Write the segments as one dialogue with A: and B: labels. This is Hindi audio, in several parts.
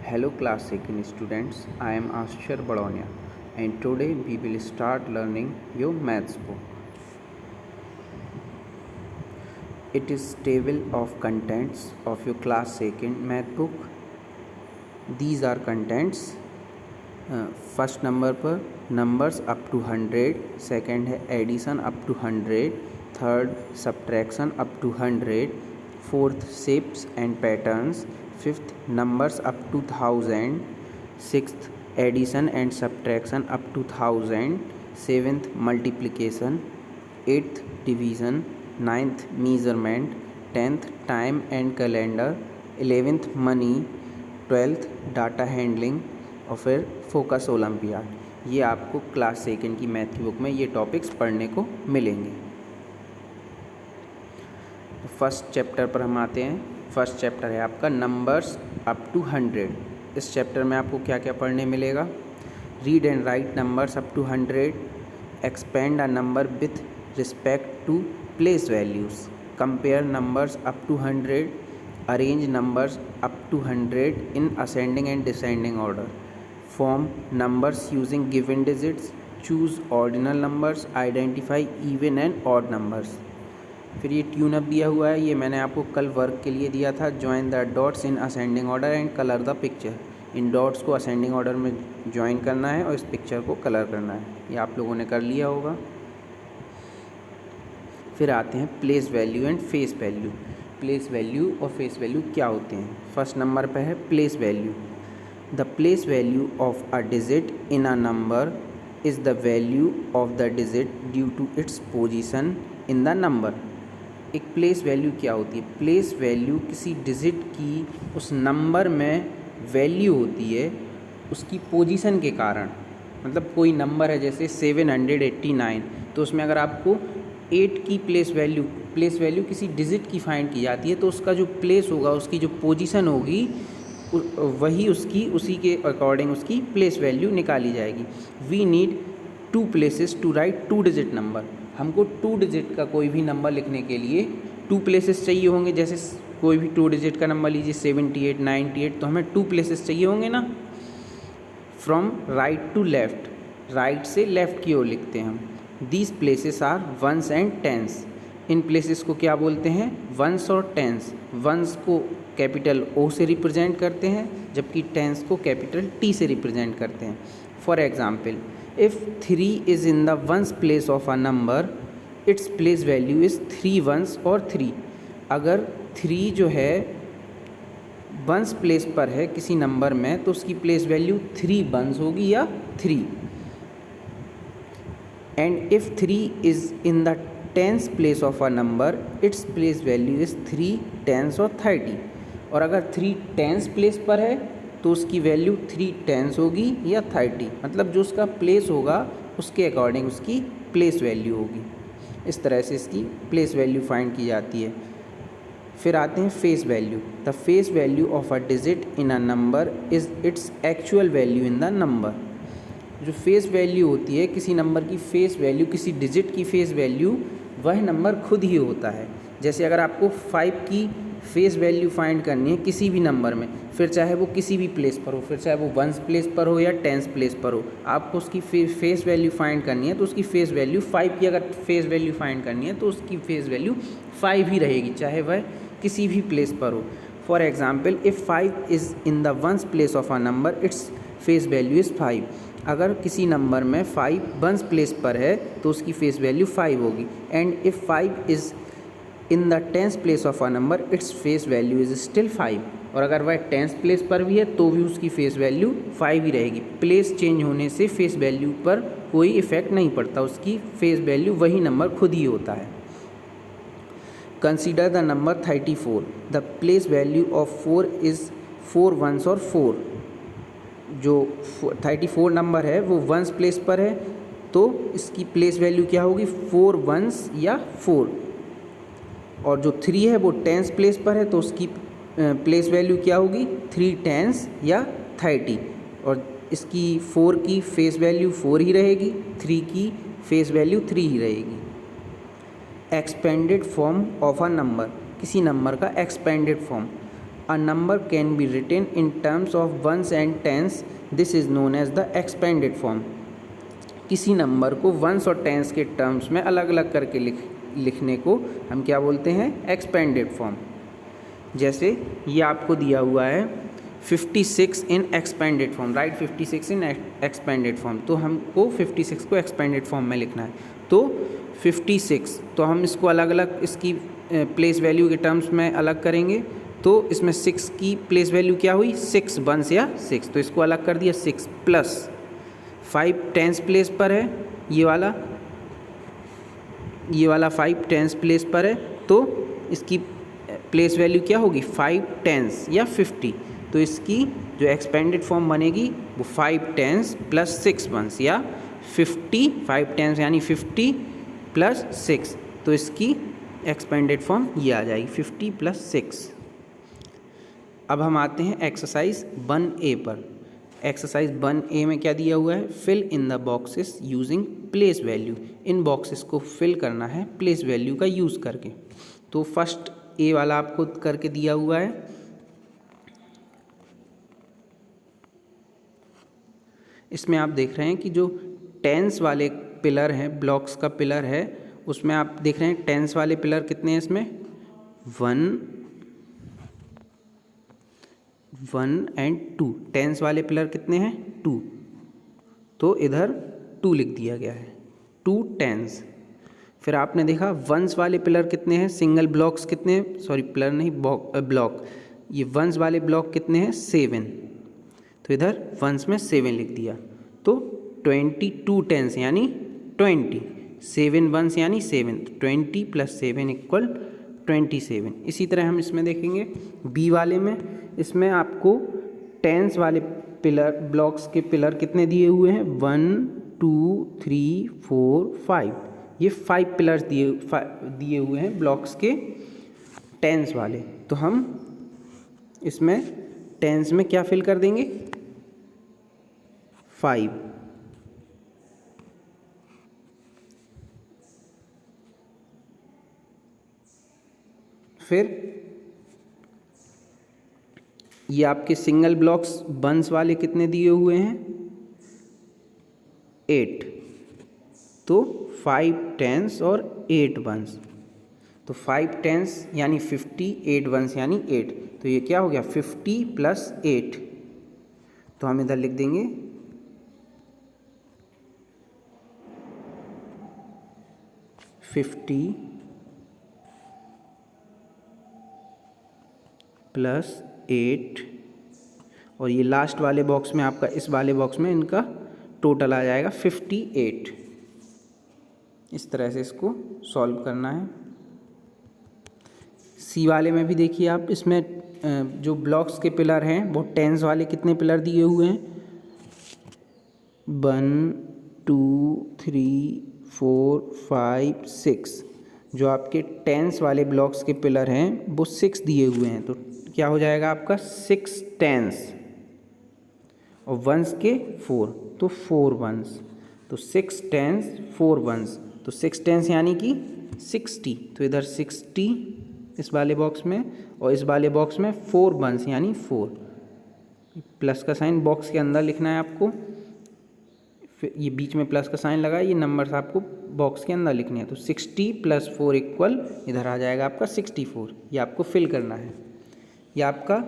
A: Hello class 2nd students, I am Ashar Badonia and today we will start learning your maths book. It is table of contents of your class 2nd math book. These are contents. First number पर numbers up to 100, second है addition up to 100, third subtraction up to 100, fourth shapes and patterns, fifth numbers up to 1000, sixth addition and subtraction up to 1000, seventh multiplication, eighth division, ninth measurement, 10th time and calendar, 11th money, 12th data handling और फिर फोकस ओलंपियाड। ये आपको क्लास 2nd की मैथ की बुक में ये टॉपिक्स पढ़ने को मिलेंगे। फर्स्ट चैप्टर पर हम आते हैं। फर्स्ट चैप्टर है आपका नंबर्स अप टू 100। इस चैप्टर में आपको क्या क्या पढ़ने मिलेगा? Read and write numbers up to 100, expand a number with respect to place values, compare numbers up to 100, arrange numbers up to 100 in ascending and descending order, form numbers using given digits, choose ordinal numbers, identify even and odd numbers। फिर ये ट्यून अप दिया हुआ है, ये मैंने आपको कल वर्क के लिए दिया था। Join the dots in ascending order and colour the picture. In dots को असेंडिंग ऑर्डर में ज्वाइन करना है और इस पिक्चर को कलर करना है। ये आप लोगों ने कर लिया होगा। फिर आते हैं place value and face value. Place value और फेस वैल्यू क्या होते हैं? फर्स्ट नंबर पे है place value. The place value of a digit in a number is the value of the digit due to its position in the number. एक प्लेस वैल्यू क्या होती है? प्लेस वैल्यू किसी डिजिट की उस नंबर में वैल्यू होती है उसकी पोजीशन के कारण। मतलब कोई नंबर है जैसे 789, तो उसमें अगर आपको 8 की प्लेस वैल्यू किसी डिजिट की फाइंड की जाती है तो उसका जो प्लेस होगा, उसकी जो पोजीशन होगी, वही उसी के अकॉर्डिंग उसकी प्लेस वैल्यू निकाली जाएगी। We need 2 places to write 2 digit number. हमको 2 डिजिट का कोई भी नंबर लिखने के लिए 2 प्लेसेस चाहिए होंगे। जैसे कोई भी 2 डिजिट का नंबर लीजिए 78, 98, तो हमें 2 प्लेसेस चाहिए होंगे ना। From right to left, right से लेफ्ट की ओर लिखते हैं हम। These places are ones and tens. इन प्लेसेस को क्या बोलते हैं? वंस और टेंस। वंस को कैपिटल O से रिप्रेजेंट करते हैं, जबकि टेंस को कैपिटल T से रिप्रेजेंट करते हैं। For example, if 3 is in the ones place of a number, its place value is 3 ones और 3। अगर 3 जो है वंस प्लेस पर है किसी नंबर में, तो उसकी प्लेस वैल्यू 3 वंस होगी या 3। And if 3 is in the tens place of a number, its place value is 3 tens और 30। और अगर 3 टेंस प्लेस पर है तो उसकी वैल्यू 3 टेंस होगी या 30। मतलब जो उसका प्लेस होगा उसके अकॉर्डिंग उसकी प्लेस वैल्यू होगी। इस तरह से इसकी प्लेस वैल्यू फाइंड की जाती है। फिर आते हैं face value. The face value of a digit in a number is its actual value in the number. जो फेस वैल्यू होती है किसी नंबर की, फेस वैल्यू किसी डिजिट की फेस वैल्यू वह नंबर खुद ही होता है। जैसे अगर आपको 5 की फेस वैल्यू फाइंड करनी है किसी भी नंबर में, फिर चाहे वो किसी भी प्लेस पर हो, फिर चाहे वो वंस प्लेस पर हो या टेंस प्लेस पर हो, आपको उसकी फेस वैल्यू फाइंड करनी है तो उसकी फेस वैल्यू 5 की अगर फेस वैल्यू फाइंड करनी है तो उसकी फेस वैल्यू 5 ही रहेगी, चाहे वह किसी भी प्लेस पर हो। For example, if 5 is in the ones place of a number, its face value is 5। अगर किसी नंबर में 5 वंस प्लेस पर है तो उसकी फेस वैल्यू 5 होगी। And if 5 is in the tens place of a number, its face value is still 5। और अगर वह टेंस प्लेस पर भी है तो भी उसकी फेस वैल्यू 5 ही रहेगी। प्लेस चेंज होने से फेस वैल्यू पर कोई इफ़ेक्ट नहीं पड़ता, उसकी फेस वैल्यू वही नंबर खुद ही होता है। Consider the number 34। The place value of 4 is 4 ones और 4। जो 34 नंबर है वो वंस प्लेस पर है तो इसकी प्लेस वैल्यू क्या होगी? 4 वंस या 4। और जो 3 है वो टेंस प्लेस पर है तो उसकी प्लेस वैल्यू क्या होगी? 3 टेंस या 30। और इसकी 4 की फेस वैल्यू 4 ही रहेगी, 3 की फेस वैल्यू 3 ही रहेगी। Expanded form of a number. किसी नंबर का expanded form. A number can be written in terms of ones and tens. This is known as the expanded form. किसी नंबर को वंस और टेंस के टर्म्स में अलग अलग करके लिखने को हम क्या बोलते हैं? Expanded form. जैसे ये आपको दिया हुआ है 56 इन एक्सपेंडेड फॉर्म, राइट 56 इन एक्सपेंडेड फॉर्म, तो हमको 56 को एक्सपेंडेड फॉर्म में लिखना है। तो 56, तो हम इसको अलग अलग इसकी प्लेस वैल्यू के टर्म्स में अलग करेंगे। तो इसमें 6 की प्लेस वैल्यू क्या हुई? 6 वंस या 6, तो इसको अलग कर दिया 6 प्लस 5 टेंस प्लेस पर है, ये वाला 5 टेंस प्लेस पर है, तो इसकी प्लेस वैल्यू क्या होगी? 5 टेंस या 50। तो इसकी जो एक्सपेंडेड फॉर्म बनेगी वो 5 टेंस प्लस 6 वंस या 50, 5 टेंस यानी 50 प्लस 6, तो इसकी एक्सपेंडेड फॉर्म ये आ जाएगी 50 प्लस 6। अब हम आते हैं एक्सरसाइज 1A पर। एक्सरसाइज 1A में क्या दिया हुआ है? Fill in the boxes using place value. इन बॉक्सेस को फिल करना है प्लेस वैल्यू का यूज़ करके। तो फर्स्ट ए वाला आपको करके दिया हुआ है। इसमें आप देख रहे हैं कि जो टेंस वाले पिलर हैं, ब्लॉक्स का पिलर है, उसमें आप देख रहे हैं टेंस वाले पिलर कितने हैं इसमें? 1 एंड 2। टेंस वाले पिलर कितने हैं? 2। तो इधर 2 लिख दिया गया है, 2 टेंस। फिर आपने देखा वंस वाले पिलर कितने हैं? सिंगल ब्लॉक्स कितने हैं? सॉरी पिलर नहीं, ब्लॉक। ये वंस वाले ब्लॉक कितने हैं? 7। तो इधर वंस में 7 लिख दिया। तो 22 टेंस यानी 20, 7 वंस यानी 7, 20 प्लस 7 इक्वल 27। इसी तरह हम इसमें देखेंगे बी वाले में। इसमें आपको टेंस वाले पिलर ब्लॉक्स के पिलर कितने दिए हुए हैं? 1 2 3 4 5। ये 5 पिलर्स दिए हुए हैं ब्लॉक्स के टेंस वाले। तो हम इसमें टेंस में क्या फिल कर देंगे? 5। फिर ये आपके सिंगल ब्लॉक्स वंस वाले कितने दिए हुए हैं? 8। तो 5 टेंस और 8 वंस। तो 5 टेंस यानी 50, 8 वंस यानी 8। तो ये क्या हो गया? 50 प्लस 8। तो हम इधर लिख देंगे 50 प्लस 8, और ये लास्ट वाले बॉक्स में आपका, इस वाले बॉक्स में इनका टोटल आ जाएगा 58। इस तरह से इसको सॉल्व करना है। सी वाले में भी देखिए आप, इसमें जो ब्लॉक्स के पिलर हैं वो टेंस वाले कितने पिलर दिए हुए हैं? 1 2 3 4 5 6। जो आपके टेंस वाले ब्लॉक्स के पिलर हैं वो 6 दिए हुए हैं। तो क्या हो जाएगा आपका? 6 टेंस और वंस के 4, तो 4 वंस। तो 6 टेंस 4 वंस, तो 6 टेंस यानी कि 60। तो इधर 60 इस वाले बॉक्स में, और इस वाले बॉक्स में 4 वंस यानी 4। प्लस का साइन बॉक्स के अंदर लिखना है आपको। फिर ये बीच में प्लस का साइन लगा, ये नंबर्स आपको बॉक्स के अंदर लिखने हैं। तो 60 प्लस 4 इक्वल इधर आ जाएगा आपका 64। ये आपको फिल करना है। ये आपका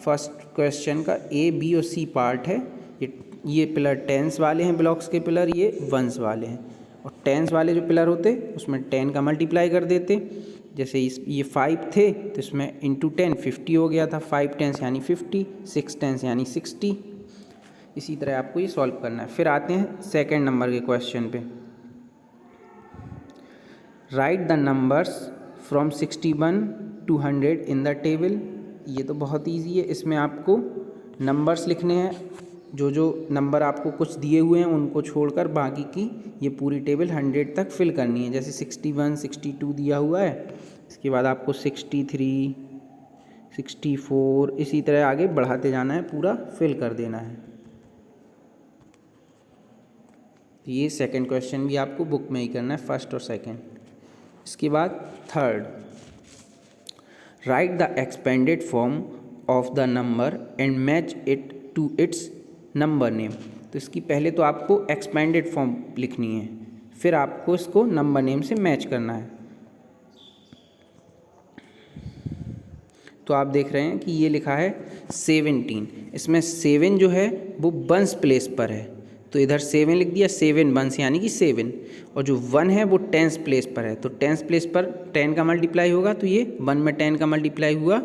A: फर्स्ट क्वेश्चन का ए, बी और सी पार्ट है। ये पिलर टेंस वाले हैं ब्लॉक्स के पिलर, ये वंस वाले हैं। और टेंस वाले जो पिलर होते उसमें 10 का मल्टीप्लाई कर देते। जैसे ये 5 थे तो इसमें इंटू 10 50 हो गया था। 5 टेंस यानी 50, 6 टेंस यानी 60। इसी तरह आपको ये सॉल्व करना है। फिर आते हैं सेकंड नंबर के क्वेश्चन पे। Right the numbers from 61 to 100 in the table. ये तो बहुत ईजी है। इसमें आपको नंबर्स लिखने हैं, जो जो नंबर आपको कुछ दिए हुए हैं उनको छोड़कर बाकी की ये पूरी टेबल 100 तक फिल करनी है। जैसे 61 62 दिया हुआ है, इसके बाद आपको 63 64 इसी तरह आगे बढ़ाते जाना है, पूरा फिल कर देना है। तो ये सेकंड क्वेश्चन भी आपको बुक में ही करना है, फर्स्ट और सेकंड। इसके बाद third, write the expanded form of the number and match it to its number name. तो इसकी पहले तो आपको एक्सपेंडेड फॉर्म लिखनी है, फिर आपको इसको नंबर नेम से मैच करना है। तो आप देख रहे हैं कि ये लिखा है 17, इसमें 7 जो है वो वंस प्लेस पर है, तो इधर 7 लिख दिया, 7 वंस यानी कि 7, और जो 1 है वो टेंस प्लेस पर है, तो टेंस प्लेस पर 10 का मल्टीप्लाई होगा, तो ये 1 में 10 का मल्टीप्लाई हुआ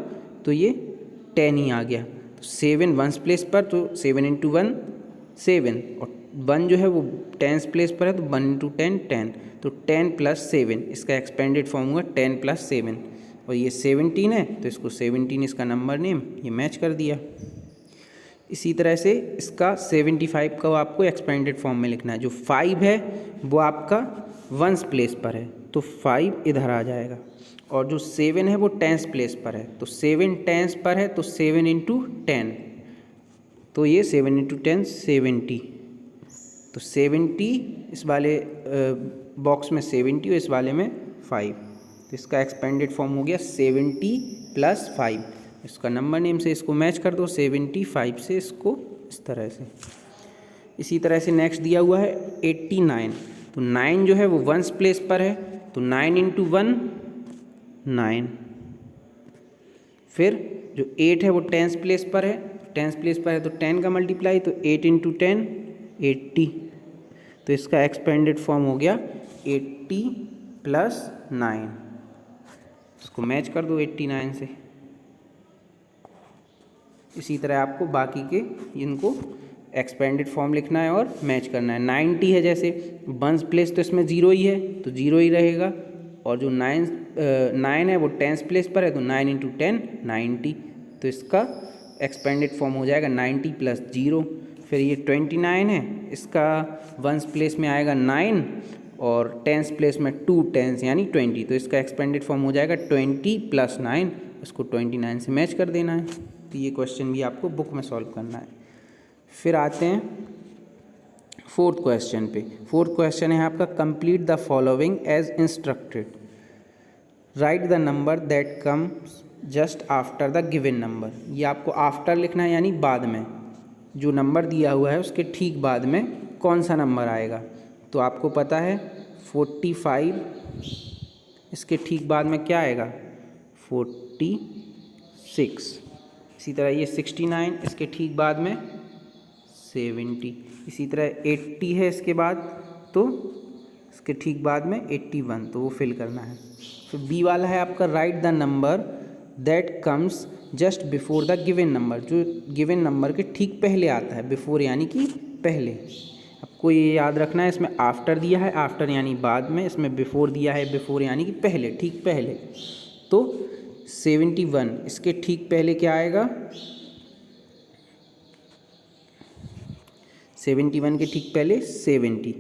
A: तो ये 10 ही आ गया। तो 7 वंस प्लेस पर, तो 7 इंटू 1 7, और 1 जो है वो टेंस प्लेस पर है, तो 1 इंटू 10 10, तो 10 प्लस 7 इसका एक्सपेंडेड फॉर्म हुआ 10 प्लस 7, और ये 17 है तो इसको 17 इसका नंबर नेम, ये मैच कर दिया। इसी तरह से इसका 75 का आपको एक्सपेंडेड फॉर्म में लिखना है। जो 5 है वो आपका वंस प्लेस पर है, तो 5 इधर आ जाएगा, और जो 7 है वो टेंस प्लेस पर है, तो 7 टेंस पर है, तो 7 इंटू 10, तो ये 7 इंटू 10 70, तो 70 इस वाले बॉक्स में 70 और इस वाले में 5, तो इसका एक्सपेंडेड फॉर्म हो गया 70 प्लस 5। इसका नंबर नेम से इसको मैच कर दो, 75 से इसको इस तरह से। इसी तरह से नेक्स्ट दिया हुआ है 89, तो 9 जो है वो वंस प्लेस पर है, तो 9 इंटू 1 9, फिर जो 8 है वो टेंस प्लेस पर है, टेंस प्लेस पर है तो 10 का मल्टीप्लाई, तो 8 इंटू 10 80, तो इसका एक्सपेंडेड फॉर्म हो गया 80 प्लस 9, इसको मैच कर दो 89 से। इसी तरह आपको बाकी के इनको एक्सपेंडेड फॉर्म लिखना है और मैच करना है। 90 है, जैसे वंस प्लेस तो इसमें 0 ही है, तो 0 ही रहेगा, और जो 9 है वो टेंस प्लेस पर है, तो 9 इंटू 10 90, तो इसका एक्सपेंडेड फॉर्म हो जाएगा 90 प्लस 0। फिर ये 29 है, इसका वंस प्लेस में आएगा 9 और टेंस प्लेस में 2 टेंस यानी 20, तो इसका एक्सपेंडेड फॉर्म हो जाएगा 20 प्लस 9, इसको 29 से मैच कर देना है। तो ये क्वेश्चन भी आपको बुक में सॉल्व करना है। फिर आते हैं 4th क्वेश्चन पे। 4th क्वेश्चन है आपका, complete the following as instructed, write the number that comes just after the given number. ये आपको आफ्टर लिखना है यानी बाद में, जो नंबर दिया हुआ है उसके ठीक बाद में कौन सा नंबर आएगा। तो आपको पता है 45, इसके ठीक बाद में क्या आएगा 46। इसी तरह ये 69, इसके ठीक बाद में 70। इसी तरह 80 है इसके बाद, तो इसके ठीक बाद में 81, तो वो फिल करना है। फिर बी वाला है आपका, right the number that comes just before the given number, जो गिवन नंबर के ठीक पहले आता है, बिफोर यानी कि पहले। आपको ये याद रखना है, इसमें आफ्टर दिया है, आफ्टर यानी बाद में, इसमें बिफोर दिया है, बिफोर यानी कि पहले, ठीक पहले। तो 71, इसके ठीक पहले क्या आएगा 71 के ठीक पहले 70,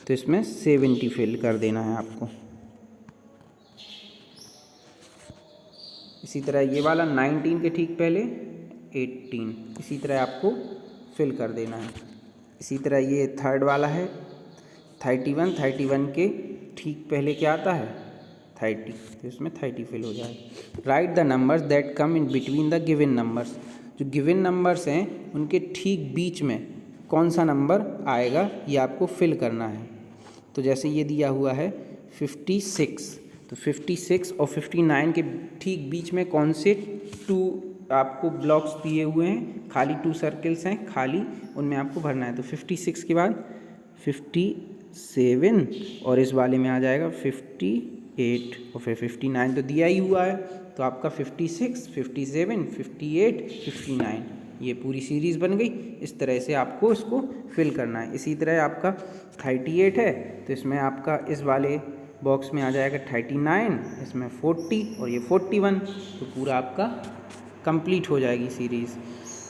A: तो इसमें 70 फिल कर देना है आपको। इसी तरह ये वाला 19 के ठीक पहले 18, इसी तरह आपको फिल कर देना है। इसी तरह ये 3rd वाला है 31 के ठीक पहले क्या आता है 30, तो इसमें 30 फिल हो जाएगा। Right the numbers that come in between the given numbers, जो गिवन नंबर्स हैं उनके ठीक बीच में कौन सा नंबर आएगा ये आपको फिल करना है। तो जैसे ये दिया हुआ है 56, तो 56 और 59 के ठीक बीच में कौन से 2 आपको ब्लॉक्स दिए हुए हैं, खाली 2 सर्कल्स हैं खाली, उनमें आपको भरना है। तो 56 के बाद 57 और इस वाले में आ जाएगा 58 और फिर 59 तो दिया ही हुआ है, तो आपका 56, 57, 58, 59 ये पूरी सीरीज़ बन गई। इस तरह से आपको इसको फिल करना है। इसी तरह आपका 38 है, तो इसमें आपका इस वाले बॉक्स में आ जाएगा 39, इसमें 40 और ये 41, तो पूरा आपका कंप्लीट हो जाएगी सीरीज़।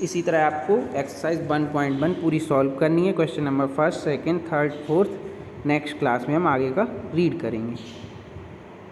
A: इसी तरह आपको एक्सरसाइज 1.1 पूरी सॉल्व करनी है। Question number 1st, 2nd, 3rd, 4th next class में हम आगे का रीड करेंगे।